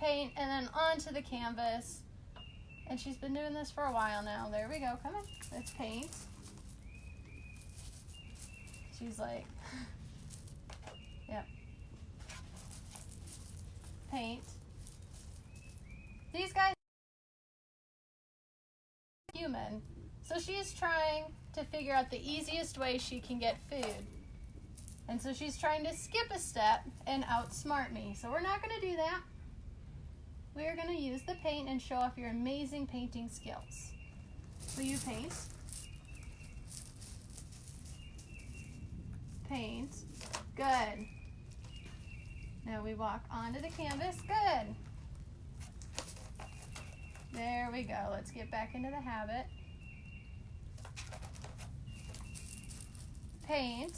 paint and then onto the canvas. And she's been doing this for a while now. There we go. Come on. It's paint. She's like, yep. Paint. These guys are human. So she's trying to figure out the easiest way she can get food. And so she's trying to skip a step and outsmart me. So we're not going to do that. We are going to use the paint and show off your amazing painting skills. Will you paint? Paint. Good. Now we walk onto the canvas. Good. There we go. Let's get back into the habit. Paint.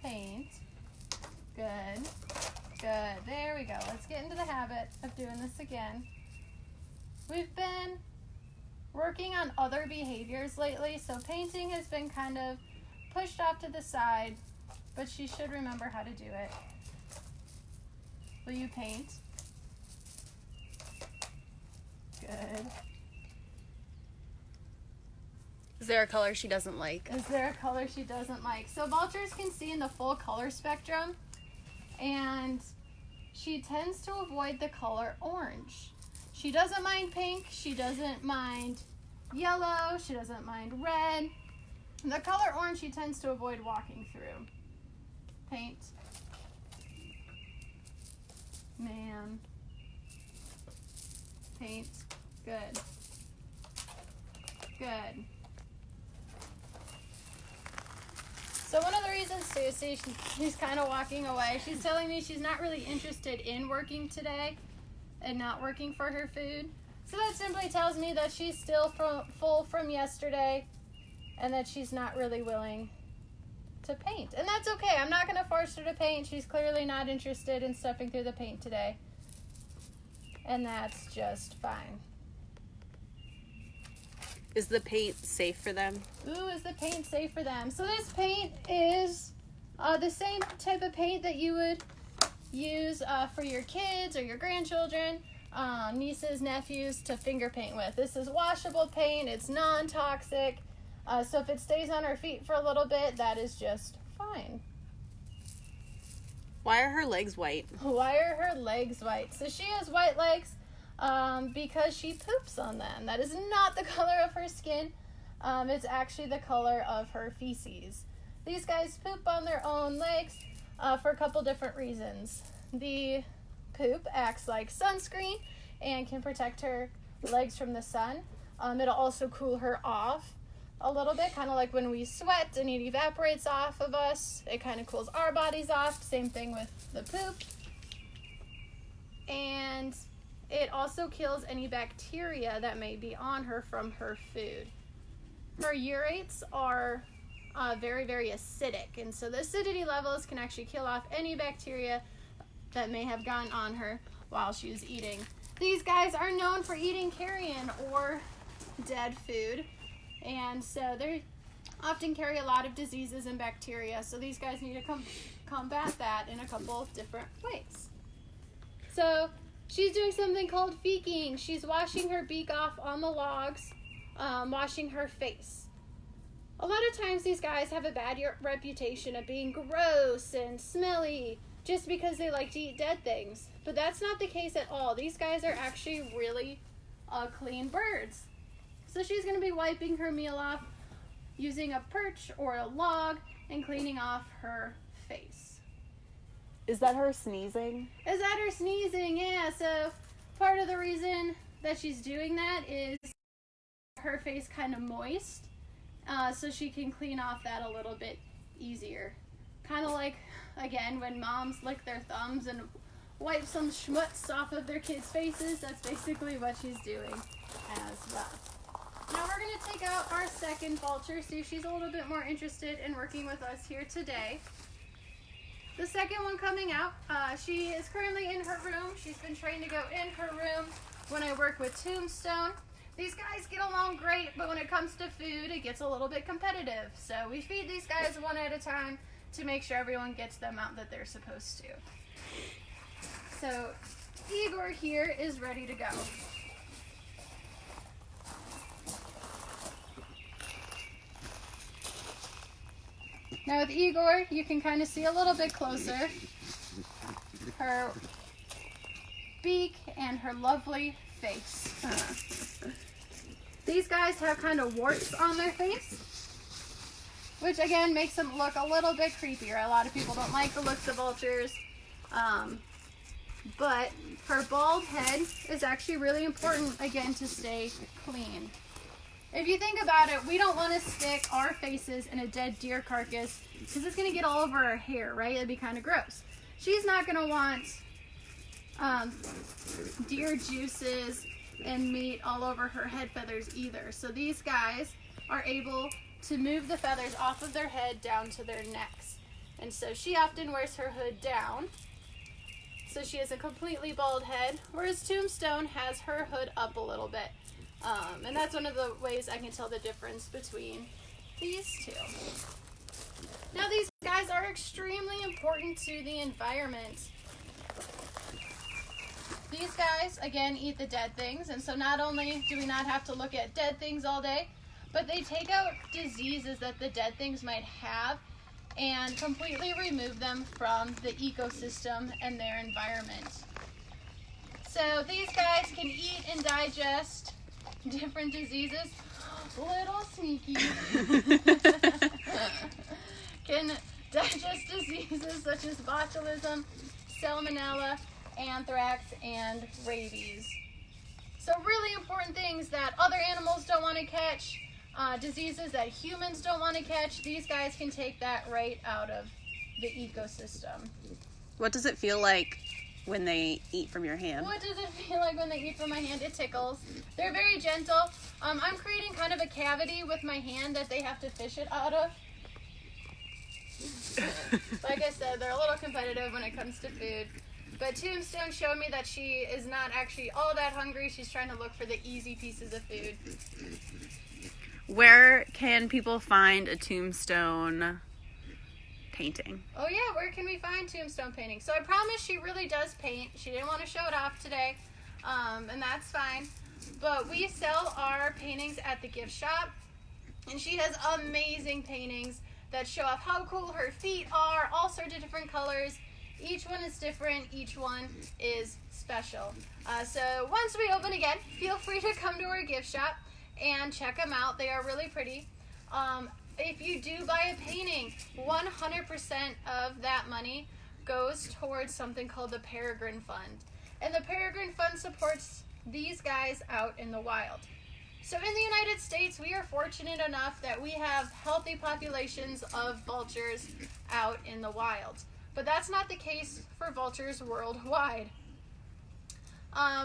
Paint. Good. Good. There we go. Let's get into the habit of doing this again. We've been working on other behaviors lately, so painting has been kind of pushed off to the side, but she should remember how to do it. Will you paint? Good. Is there a color she doesn't like? Is there a color she doesn't like? So Vultures can see in the full color spectrum, and she tends to avoid the color orange. She doesn't mind pink, she doesn't mind yellow, she doesn't mind red. The color orange she tends to avoid walking through. Paint. Man. Paint. Good. Good. So one of the reasons too, see, she's kind of walking away. She's telling me she's not really interested in working today and not working for her food. So that simply tells me that she's still full from yesterday and that she's not really willing to paint. And that's okay. I'm not going to force her to paint. She's clearly not interested in stepping through the paint today. And that's just fine. Is the paint safe for them? Ooh, is the paint safe for them? So this paint is the same type of paint that you would use for your kids or your grandchildren, nieces, nephews to finger paint with. This is washable paint. It's non-toxic. So if it stays on her feet for a little bit, that is just fine. Why are her legs white? Why are her legs white? So she has white legs because she poops on them. That is not the color of her skin. It's actually the color of her feces. These guys poop on their own legs for a couple different reasons. The poop acts like sunscreen and can protect her legs from the sun. It'll also cool her off a little bit, kind of like when we sweat and it evaporates off of us. It kind of cools our bodies off. Same thing with the poop. And it also kills any bacteria that may be on her from her food. Her urates are very, very acidic, and so the acidity levels can actually kill off any bacteria that may have gotten on her while she was eating. These guys are known for eating carrion or dead food, and so they often carry a lot of diseases and bacteria, so these guys need to combat that in a couple of different ways. So she's doing something called feeking. She's washing her beak off on the logs, washing her face. A lot of times these guys have a bad reputation of being gross and smelly just because they like to eat dead things. But that's not the case at all. These guys are actually really clean birds. So she's going to be wiping her meal off using a perch or a log and cleaning off her face. Is that her sneezing? Is that her sneezing? Yeah, so part of the reason that she's doing that is her face kind of moist, so she can clean off that a little bit easier. Kind of like, again, when moms lick their thumbs and wipe some schmutz off of their kids' faces. That's basically what she's doing as well. Now we're going to take out our second vulture, see if she's a little bit more interested in working with us here today. The second one coming out, she is currently in her room. She's been trained to go in her room when I work with Tombstone. These guys get along great, but when it comes to food, it gets a little bit competitive. So we feed these guys one at a time, to make sure everyone gets the amount that they're supposed to. So Igor here is ready to go. Now with Igor, you can kind of see a little bit closer her beak and her lovely face. These guys have kind of warts on their face, which again makes them look a little bit creepier. A lot of people don't like the looks of vultures, but her bald head is actually really important, again, to stay clean. If you think about it, we don't want to stick our faces in a dead deer carcass because it's going to get all over our hair, right? It'd be kind of gross. She's not going to want deer juices and meat all over her head feathers either. So these guys are able to move the feathers off of their head down to their necks. And so she often wears her hood down, so she has a completely bald head, whereas Tombstone has her hood up a little bit. And that's one of the ways I can tell the difference between these two. Now these guys are extremely important to the environment. These guys, again, eat the dead things, and so not only do we not have to look at dead things all day, but they take out diseases that the dead things might have and completely remove them from the ecosystem and their environment. So these guys can eat and digest different diseases. Little sneaky. Can digest diseases such as botulism, salmonella, anthrax, and rabies. So really important things that other animals don't want to catch, diseases that humans don't want to catch, these guys can take that right out of the ecosystem. What does it feel like when they eat from your hand? What does it feel like when they eat from my hand? It tickles. They're very gentle. I'm creating kind of a cavity with my hand that they have to fish it out of. Like I said, they're a little competitive when it comes to food. But Tombstone showed me that she is not actually all that hungry. She's trying to look for the easy pieces of food. Where can people find a Tombstone painting? Oh yeah, where can we find Tombstone painting? So I promise she really does paint. She didn't want to show it off today, and that's fine. But we sell our paintings at the gift shop, and she has amazing paintings that show off how cool her feet are, all sorts of different colors. Each one is different. Each one is special. So once we open again, feel free to come to our gift shop and check them out. They are really pretty. If you do buy a painting, 100% of that money goes towards something called the Peregrine Fund. And the Peregrine Fund supports these guys out in the wild. So in the United States, we are fortunate enough that we have healthy populations of vultures out in the wild. But that's not the case for vultures worldwide.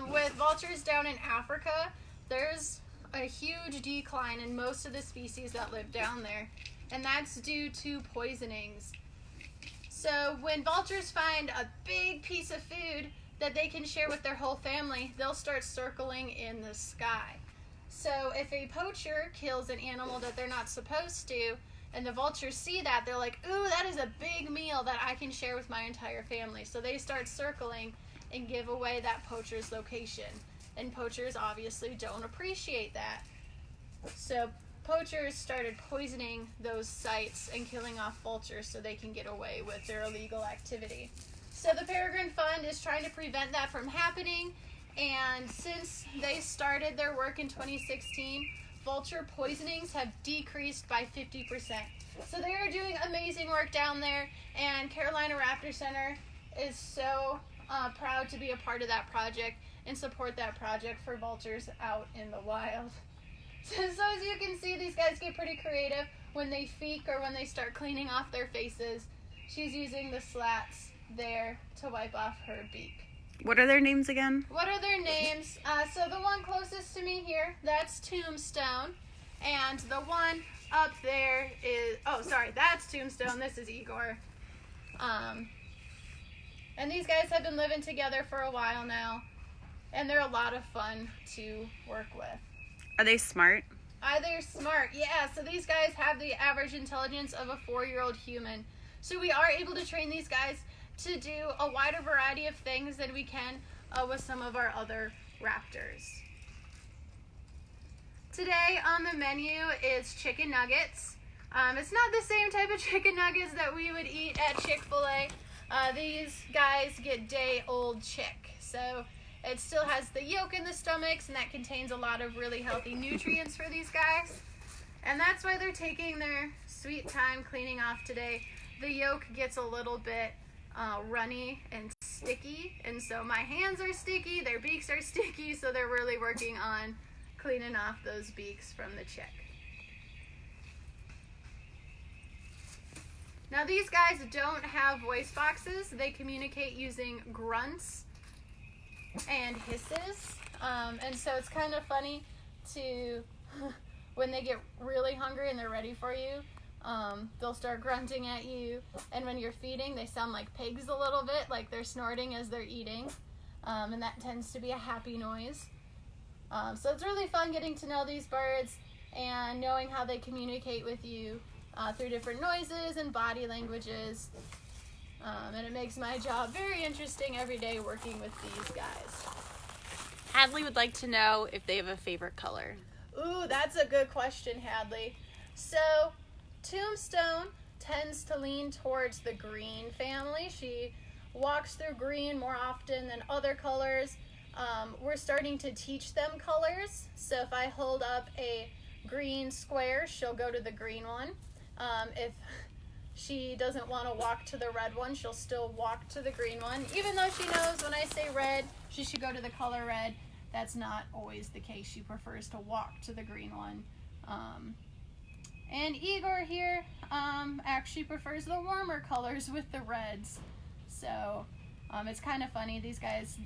With vultures down in Africa, there's a huge decline in most of the species that live down there, and that's due to poisonings. So when vultures find a big piece of food that they can share with their whole family, they'll start circling in the sky. So if a poacher kills an animal that they're not supposed to, and the vultures see that, they're like, ooh, that is a big meal that I can share with my entire family. So they start circling and give away that poacher's location. And poachers obviously don't appreciate that. So poachers started poisoning those sites and killing off vultures so they can get away with their illegal activity. So the Peregrine Fund is trying to prevent that from happening. And since they started their work in 2016, vulture poisonings have decreased by 50%. So they are doing amazing work down there, and Carolina Raptor Center is so proud to be a part of that project and support that project for vultures out in the wild. So as you can see, these guys get pretty creative when they feek or when they start cleaning off their faces. She's using the slats there to wipe off her beak. What are their names again? What are their names? So the one closest to me here, that's Tombstone. And the one up there is, that's Tombstone. This is Igor. And these guys have been living together for a while now. And they're a lot of fun to work with. Are they smart? They're smart, yeah. So these guys have the average intelligence of a 4-year-old human. So we are able to train these guys to do a wider variety of things than we can with some of our other raptors. Today on the menu is chicken nuggets. It's not the same type of chicken nuggets that we would eat at Chick-fil-A. These guys get day-old chick. So it still has the yolk in the stomachs, and that contains a lot of really healthy nutrients for these guys. And that's why they're taking their sweet time cleaning off today. The yolk gets a little bit runny and sticky, and so my hands are sticky, their beaks are sticky, so they're really working on cleaning off those beaks from the chick. Now these guys don't have voice boxes. They communicate using grunts and hisses, and so it's kind of funny to, when they get really hungry and they're ready for you, they'll start grunting at you, and when you're feeding they sound like pigs a little bit, like they're snorting as they're eating, and that tends to be a happy noise. So it's really fun getting to know these birds and knowing how they communicate with you through different noises and body languages. And it makes my job very interesting every day working with these guys. Hadley would like to know if they have a favorite color. Ooh, that's a good question, Hadley. So, Tombstone tends to lean towards the green family. She walks through green more often than other colors. We're starting to teach them colors. So if I hold up a green square, she'll go to the green one. If she doesn't want to walk to the red one, she'll still walk to the green one. Even though she knows when I say red, she should go to the color red. That's not always the case. She prefers to walk to the green one. And Igor here actually prefers the warmer colors with the reds. So it's kind of funny. These guys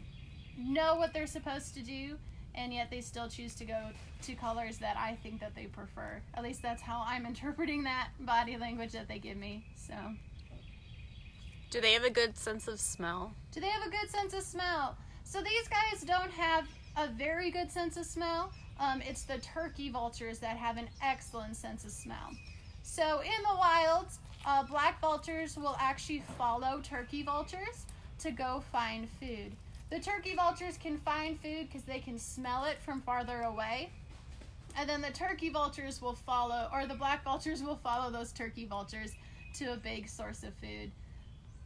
know what they're supposed to do, and yet they still choose to go to colors that I think that they prefer. At least that's how I'm interpreting that body language that they give me. So, Do they have a good sense of smell? do they have a good sense of smell? So these guys don't have a very good sense of smell. It's the turkey vultures that have an excellent sense of smell. So in the wild, black vultures will actually follow turkey vultures to go find food. The turkey vultures can find food because they can smell it from farther away. And then the turkey vultures will follow, or the black vultures will follow those turkey vultures to a big source of food.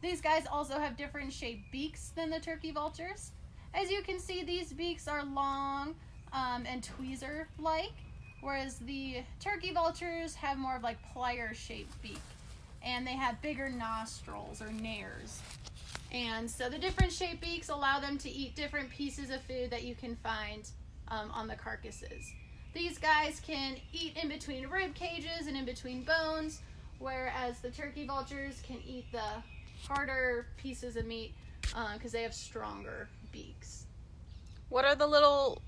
These guys also have different shaped beaks than the turkey vultures. As you can see, these beaks are long and tweezer-like, whereas the turkey vultures have more of like plier-shaped beak. And they have bigger nostrils or nares. And so the different shaped beaks allow them to eat different pieces of food that you can find on the carcasses. These guys can eat in between rib cages and in between bones, whereas the turkey vultures can eat the harder pieces of meat because they have stronger beaks. What are the little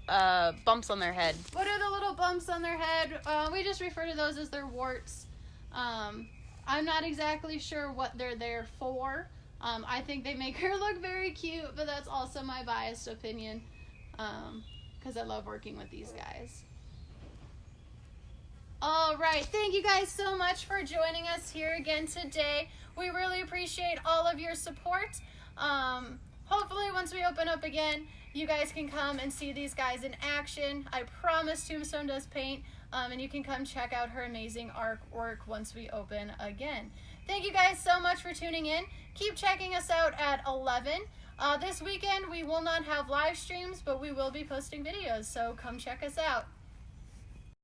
bumps on their head? What are the little bumps on their head? We just refer to those as their warts. I'm not exactly sure what they're there for. I think they make her look very cute, but that's also my biased opinion because I love working with these guys. All right, thank you guys so much for joining us here again today. We really appreciate all of your support. Hopefully once we open up again, you guys can come and see these guys in action. I promise Tombstone does paint, and you can come check out her amazing artwork once we open again. Thank you guys so much for tuning in. Keep checking us out at 11. This weekend we will not have live streams, but we will be posting videos, so come check us out.